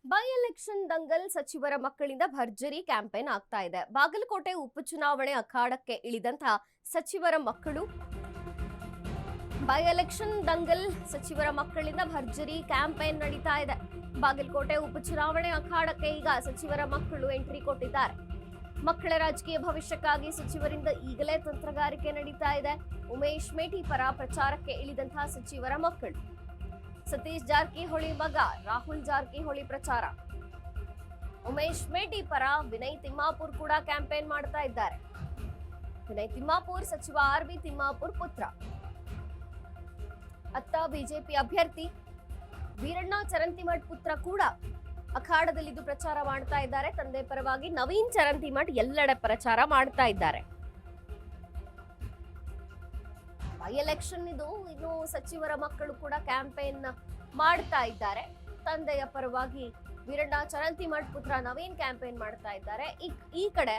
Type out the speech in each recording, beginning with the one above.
By election Dangal ಸಚಿವರ ಮಕ್ಕಳಿಂದ ಭರ್ಜರಿ ಕ್ಯಾಂಪೇನ್ ಆಗ್ತಾ ಇದೆ. ಬಾಗಲಕೋಟೆ ಉಪಚುನಾವಣೆ ಅಖಾಡಕ್ಕೆ ಇಳಿದಂತಹ ಸಚಿವರ ಮಕ್ಕಳು ಬೈ ಎಲೆಕ್ಷನ್ ದಂಗಲ್ ಸಚಿವರ ಮಕ್ಕಳಿಂದ ಭರ್ಜರಿ ಕ್ಯಾಂಪೇನ್ ನಡೀತಾ ಇದೆ. ಬಾಗಲಕೋಟೆ ಉಪಚುನಾವಣೆ ಅಖಾಡಕ್ಕೆ ಈಗ ಸಚಿವರ ಮಕ್ಕಳು ಎಂಟ್ರಿ ಕೊಟ್ಟಿದ್ದಾರೆ. ಮಕ್ಕಳ ರಾಜಕೀಯ ಭವಿಷ್ಯಕ್ಕಾಗಿ ಸಚಿವರಿಂದ ಈಗಲೇ ತಂತ್ರಗಾರಿಕೆ ನಡೀತಾ ಇದೆ. ಉಮೇಶ್ ಮೇಟಿ ಪರ ಪ್ರಚಾರಕ್ಕೆ ಇಳಿದಂತಹ ಸಚಿವರ ಮಕ್ಕಳು. ಸತೀಶ್ ಜಾರಕಿಹೊಳಿ ಮಗ ರಾಹುಲ್ ಜಾರಕಿಹೊಳಿ ಪ್ರಚಾರ. ಉಮೇಶ್ ಮೇಟಿ ಪರ ವಿನಯ್ ತಿಮ್ಮಾಪುರ್ ಕೂಡ ಕ್ಯಾಂಪೇನ್ ಮಾಡ್ತಾ ಇದ್ದಾರೆ. ವಿನಯ್ ತಿಮ್ಮಾಪುರ್ ಸಚಿವ ಆರ್.ಬಿ. ತಿಮ್ಮಾಪುರ್ ಪುತ್ರ. ಅತ್ತ ಬಿಜೆಪಿ ಅಭ್ಯರ್ಥಿ ವೀರಣ್ಣ ಚರಂತಿಮಠ್ ಪುತ್ರ ಕೂಡ ಅಖಾಡದಲ್ಲಿದ್ದು ಪ್ರಚಾರ ಮಾಡ್ತಾ ಇದ್ದಾರೆ. ತಂದೆ ಪರವಾಗಿ ನವೀನ್ ಚರಂತಿಮಠ್ ಎಲ್ಲೆಡೆ ಪ್ರಚಾರ ಮಾಡ್ತಾ ಇದ್ದಾರೆ. ಬೈ ಎಲೆಕ್ಷನ್ ಇದು, ಇನ್ನು ಸಚಿವರ ಮಕ್ಕಳು ಕೂಡ ಕ್ಯಾಂಪೇನ್ ಮಾಡ್ತಾ ಇದ್ದಾರೆ. ತಂದೆಯ ಪರವಾಗಿ ವೀರಣ್ಣ ಚರಂತಿಮಠ್ ಪುತ್ರ ನವೀನ್ ಕ್ಯಾಂಪೇನ್ ಮಾಡ್ತಾ ಇದ್ದಾರೆ. ಈ ಕಡೆ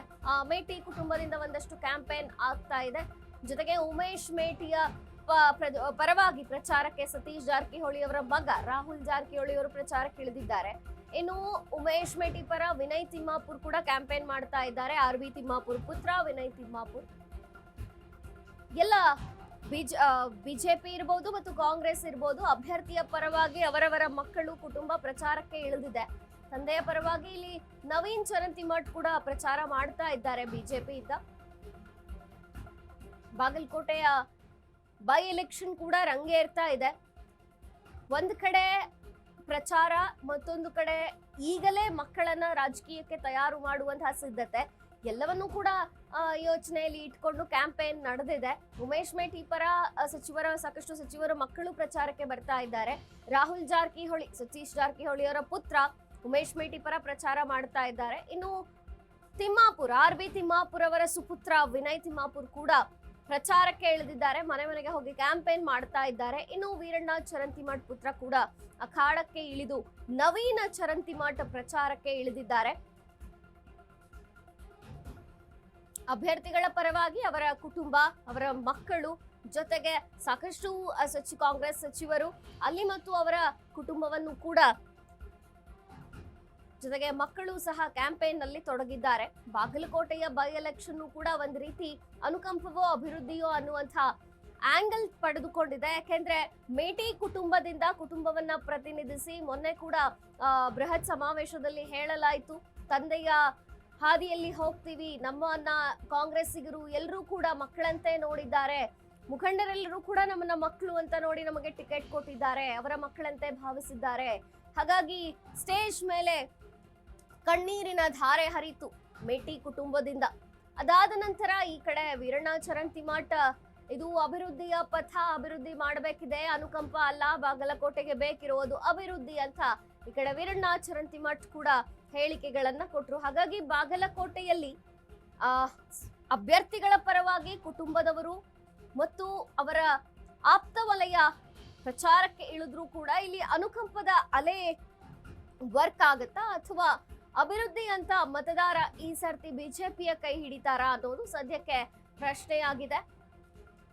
ಮೇಟಿ ಕುಟುಂಬದಿಂದ ಒಂದಷ್ಟು ಕ್ಯಾಂಪೇನ್ ಆಗ್ತಾ ಇದೆ. ಜೊತೆಗೆ ಉಮೇಶ್ ಮೇಟಿಯ ಪರವಾಗಿ ಪ್ರಚಾರಕ್ಕೆ ಸತೀಶ್ ಜಾರಕಿಹೊಳಿ ಅವರ ಮಗ ರಾಹುಲ್ ಜಾರಕಿಹೊಳಿ ಅವರು ಪ್ರಚಾರಕ್ಕೆ ಇಳಿದಿದ್ದಾರೆ. ಇನ್ನು ಉಮೇಶ್ ಮೇಟಿ ಪರ ವಿನಯ್ ತಿಮ್ಮಾಪುರ್ ಕೂಡ ಕ್ಯಾಂಪೇನ್ ಮಾಡ್ತಾ ಇದ್ದಾರೆ. ಆರ್.ಬಿ. ತಿಮ್ಮಾಪುರ್ ಪುತ್ರ ವಿನಯ್ ತಿಮ್ಮಾಪುರ್. ಎಲ್ಲ ಬಿಜೆಪಿ ಇರಬಹುದು ಮತ್ತು ಕಾಂಗ್ರೆಸ್ ಇರಬಹುದು, ಅಭ್ಯರ್ಥಿಯ ಪರವಾಗಿ ಅವರವರ ಮಕ್ಕಳು ಕುಟುಂಬ ಪ್ರಚಾರಕ್ಕೆ ಇಳಿದಿದೆ. ತಂದೆಯ ಪರವಾಗಿ ಇಲ್ಲಿ ನವೀನ್ ಚರಂತಿಮಠ್ ಕೂಡ ಪ್ರಚಾರ ಮಾಡ್ತಾ ಇದ್ದಾರೆ ಬಿಜೆಪಿಯಿಂದ. ಬಾಗಲಕೋಟೆಯ ಬೈ ಎಲೆಕ್ಷನ್ ಕೂಡ ರಂಗೇರ್ತಾ ಇದೆ. ಒಂದು ಕಡೆ ಪ್ರಚಾರ, ಮತ್ತೊಂದು ಕಡೆ ಈಗಲೇ ಮಕ್ಕಳನ್ನ ರಾಜಕೀಯಕ್ಕೆ ತಯಾರು ಮಾಡುವಂತಹ ಸಿದ್ಧತೆ, ಎಲ್ಲವನ್ನೂ ಕೂಡ ಯೋಚನೆಯಲ್ಲಿ ಇಟ್ಕೊಂಡು ಕ್ಯಾಂಪೇನ್ ನಡೆದಿದೆ. ಉಮೇಶ್ ಮೇಟಿ ಪರ ಸಾಕಷ್ಟು ಸಚಿವರ ಮಕ್ಕಳು ಪ್ರಚಾರಕ್ಕೆ ಬರ್ತಾ ಇದ್ದಾರೆ. ರಾಹುಲ್ ಜಾರಕಿಹೊಳಿ, ಸತೀಶ್ ಜಾರಕಿಹೊಳಿ ಅವರ ಪುತ್ರ ಉಮೇಶ್ ಮೇಟಿ ಪರ ಪ್ರಚಾರ ಮಾಡ್ತಾ ಇದ್ದಾರೆ. ಇನ್ನು ತಿಮ್ಮಾಪುರ್, ಆರ್.ಬಿ. ತಿಮ್ಮಾಪುರ್ ಅವರ ಸುಪುತ್ರ ವಿನಯ್ ತಿಮ್ಮಾಪುರ್ ಕೂಡ ಪ್ರಚಾರಕ್ಕೆ ಇಳಿದಿದ್ದಾರೆ. ಮನೆ ಮನೆಗೆ ಹೋಗಿ ಕ್ಯಾಂಪೇನ್ ಮಾಡ್ತಾ ಇದ್ದಾರೆ. ಇನ್ನು ವೀರಣ್ಣ ಚರಂತಿಮಠ್ ಪುತ್ರ ಕೂಡ ಅಖಾಡಕ್ಕೆ ಇಳಿದು ನವೀನ ಚರಂತಿಮಠ್ ಪ್ರಚಾರಕ್ಕೆ ಇಳಿದಿದ್ದಾರೆ. ಅಭ್ಯರ್ಥಿಗಳ ಪರವಾಗಿ ಅವರ ಕುಟುಂಬ, ಅವರ ಮಕ್ಕಳು, ಜೊತೆಗೆ ಸಾಕಷ್ಟು ಕಾಂಗ್ರೆಸ್ ಸಚಿವರು ಅಲ್ಲಿ ಮತ್ತು ಅವರ ಕುಟುಂಬವನ್ನು ಕೂಡ, ಜೊತೆಗೆ ಮಕ್ಕಳು ಸಹ ಕ್ಯಾಂಪೇನ್ ನಲ್ಲಿ ತೊಡಗಿದ್ದಾರೆ. ಬಾಗಲಕೋಟೆಯ ಬೈ ಎಲೆಕ್ಷನ್ ಕೂಡ ಒಂದು ರೀತಿ ಅನುಕಂಪವೋ ಅಭಿವೃದ್ಧಿಯೋ ಅನ್ನುವಂಥ ಆಂಗಲ್ ಪಡೆದುಕೊಂಡಿದೆ. ಯಾಕೆಂದ್ರೆ ಮೇಟಿ ಕುಟುಂಬವನ್ನ ಪ್ರತಿನಿಧಿಸಿ ಮೊನ್ನೆ ಕೂಡ ಬೃಹತ್ ಸಮಾವೇಶದಲ್ಲಿ ಹೇಳಲಾಯಿತು, ತಂದೆಯ ಹಾದಿಯಲ್ಲಿ ಹೋಗ್ತೀವಿ, ನಮ್ಮನ್ನ ಕಾಂಗ್ರೆಸ್ಸಿಗರು ಎಲ್ಲರೂ ಕೂಡ ಮಕ್ಕಳಂತೆ ನೋಡಿದ್ದಾರೆ, ಮುಖಂಡರೆಲ್ಲರೂ ಕೂಡ ನಮ್ಮನ್ನ ಮಕ್ಕಳು ಅಂತ ನೋಡಿ ನಮಗೆ ಟಿಕೆಟ್ ಕೊಟ್ಟಿದ್ದಾರೆ, ಅವರ ಮಕ್ಕಳಂತೆ ಭಾವಿಸಿದ್ದಾರೆ. ಹಾಗಾಗಿ ಸ್ಟೇಜ್ ಮೇಲೆ ಕಣ್ಣೀರಿನ ಧಾರೆ ಹರಿತು ಮೇಟಿ ಕುಟುಂಬದಿಂದ. ಅದಾದ ನಂತರ ಈ ಕಡೆ ವೀರಣ್ಣ ಚರಂತಿಮಠ್, ಇದು ಅಭಿವೃದ್ಧಿಯ ಪಥ, ಅಭಿವೃದ್ಧಿ ಮಾಡಬೇಕಿದೆ, ಅನುಕಂಪ ಅಲ್ಲ, ಬಾಗಲಕೋಟೆಗೆ ಬೇಕಿರುವುದು ಅಭಿವೃದ್ಧಿ ಅಂತ ಈ ಕಡೆ ವೀರಣ್ಣ ಚರಂತಿಮಠ್ ಕೂಡ ಹೇಳಿಕೆಗಳನ್ನ ಕೊಟ್ರು. ಹಾಗಾಗಿ ಬಾಗಲಕೋಟೆಯಲ್ಲಿ ಅಭ್ಯರ್ಥಿಗಳ ಪರವಾಗಿ ಕುಟುಂಬದವರು ಮತ್ತು ಅವರ ಆಪ್ತ ವಲಯ ಪ್ರಚಾರಕ್ಕೆ ಇಳಿದ್ರು ಕೂಡ ಇಲ್ಲಿ ಅನುಕಂಪದ ಅಲೆ ವರ್ಕ್ ಆಗತ್ತಾ ಅಥವಾ ಅಭಿವೃದ್ಧಿ ಅಂತ ಮತದಾರ ಈ ಸರ್ತಿ ಬಿಜೆಪಿಯ ಕೈ ಹಿಡಿತಾರಾ ಅನ್ನೋದು ಸದ್ಯಕ್ಕೆ ಪ್ರಶ್ನೆಯಾಗಿದೆ.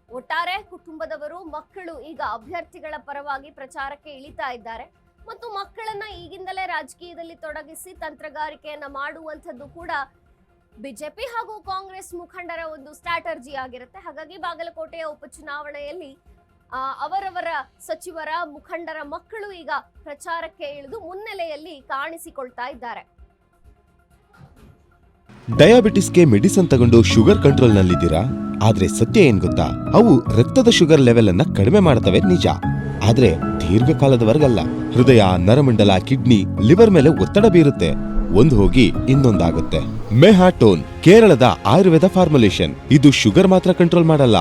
ಒಟ್ಟಾರೆ ಕುಟುಂಬದವರು, ಮಕ್ಕಳು ಈಗ ಅಭ್ಯರ್ಥಿಗಳ ಪರವಾಗಿ ಪ್ರಚಾರಕ್ಕೆ ಇಳಿತಾ ಇದ್ದಾರೆ ಮತ್ತು ಮಕ್ಕಳನ್ನ ಈಗಿಂದಲೇ ರಾಜಕೀಯದಲ್ಲಿ ತೊಡಗಿಸಿ ತಂತ್ರಗಾರಿಕೆಯನ್ನ ಮಾಡುವಂಥದ್ದು ಕೂಡ ಬಿಜೆಪಿ ಹಾಗೂ ಕಾಂಗ್ರೆಸ್ ಮುಖಂಡರ ಒಂದು ಸ್ಟ್ರಾಟರ್ಜಿ ಆಗಿರುತ್ತೆ. ಹಾಗಾಗಿ ಬಾಗಲಕೋಟೆಯ ಉಪಚುನಾವಣೆಯಲ್ಲಿ ಅವರವರ ಸಚಿವರ, ಮುಖಂಡರ ಮಕ್ಕಳು ಈಗ ಪ್ರಚಾರಕ್ಕೆ ಇಳಿದು ಮುನ್ನೆಲೆಯಲ್ಲಿ ಕಾಣಿಸಿಕೊಳ್ತಾ ಇದ್ದಾರೆ. ಡಯಾಬಿಟಿಸ್ಗೆ ಮೆಡಿಸಿನ್ ತಗೊಂಡು ಶುಗರ್ ಕಂಟ್ರೋಲ್ ನಲ್ಲಿದ್ದೀರಾ? ಆದ್ರೆ ಸತ್ಯ ಏನ್ ಗೊತ್ತಾ, ಅವು ರಕ್ತದ ಶುಗರ್ ಲೆವೆಲ್ ಅನ್ನ ಕಡಿಮೆ ಮಾಡ್ತವೆ ನಿಜ, ಆದ್ರೆ ದೀರ್ಘಕಾಲದವರೆಗಲ್ಲ. ಹೃದಯ, ನರಮಂಡಲ, ಕಿಡ್ನಿ, ಲಿವರ್ ಮೇಲೆ ಒತ್ತಡ ಬೀರುತ್ತೆ. ಒಂದು ಹೋಗಿ ಇನ್ನೊಂದಾಗುತ್ತೆ. ಮೆಹಾಟೋನ್ ಕೇರಳದ ಆಯುರ್ವೇದ ಫಾರ್ಮುಲೇಷನ್. ಇದು ಶುಗರ್ ಮಾತ್ರ ಕಂಟ್ರೋಲ್ ಮಾಡಲ್ಲ,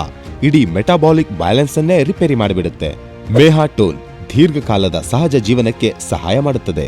ಇಡೀ ಮೆಟಾಬಾಲಿಕ್ ಬ್ಯಾಲೆನ್ಸ್ ಅನ್ನೇ ರಿಪೇರಿ ಮಾಡಿಬಿಡುತ್ತೆ. ಮೆಹಾಟೋನ್ ದೀರ್ಘಕಾಲದ ಸಹಜ ಜೀವನಕ್ಕೆ ಸಹಾಯ ಮಾಡುತ್ತದೆ.